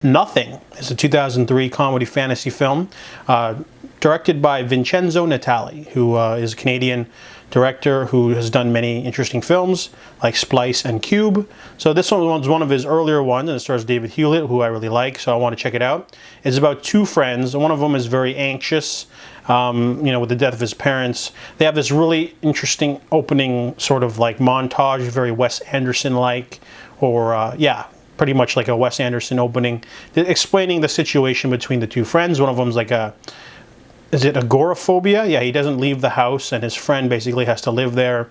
Nothing is a 2003 comedy fantasy film directed by Vincenzo Natali, who is a Canadian director who has done many interesting films like Splice and Cube. So this one was one of his earlier ones, and it stars David Hewlett, who I really like, so I want to check it out. It's about two friends. One of them is very anxious, with the death of his parents. They have this really interesting opening sort of like montage, very Wes Anderson-like, or pretty much like a Wes Anderson opening, explaining the situation between the two friends. One of them's like is it agoraphobia? Yeah, he doesn't leave the house, and his friend basically has to live there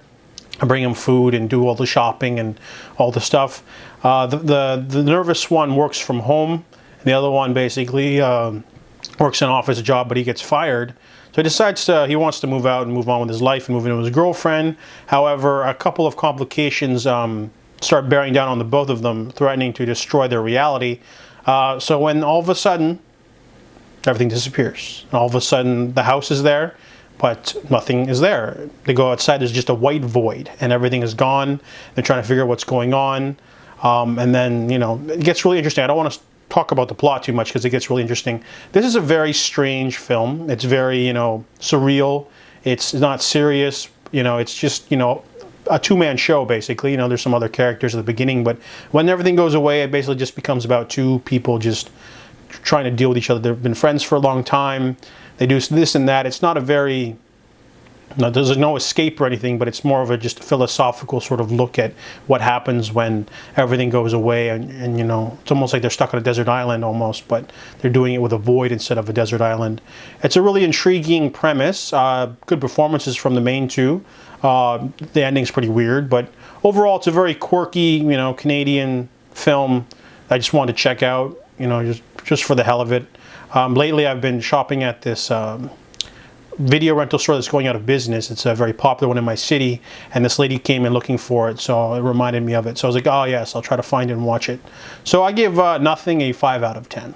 and bring him food and do all the shopping and all the stuff. The nervous one works from home, and the other one basically works an office job, but he gets fired. So he decides he wants to move out and move on with his life and move in with his girlfriend. However, a couple of complications start bearing down on the both of them, threatening to destroy their reality. So when all of a sudden, everything disappears. And all of a sudden, the house is there, but nothing is there. They go outside, there's just a white void, and everything is gone. They're trying to figure out what's going on. And then, it gets really interesting. I don't want to talk about the plot too much because it gets really interesting. This is a very strange film. It's very, surreal. It's not serious. It's just, a two-man show, basically. There's some other characters at the beginning, but when everything goes away, it basically just becomes about two people just trying to deal with each other. They've been friends for a long time. They do this and that. It's not a very, there's no escape or anything, but it's more of just a philosophical sort of look at what happens when everything goes away, and it's almost like they're stuck on a desert island almost, but they're doing it with a void instead of a desert island. It's a really intriguing premise. Good performances from the main two. The ending's pretty weird, but overall it's a very quirky, Canadian film I just wanted to check out, just for the hell of it. Lately I've been shopping at this video rental store that's going out of business. It's a very popular one in my city, and this lady came in looking for it, so it reminded me of it. So I was like, oh yes, I'll try to find it and watch it. So I give Nothing a 5 out of 10.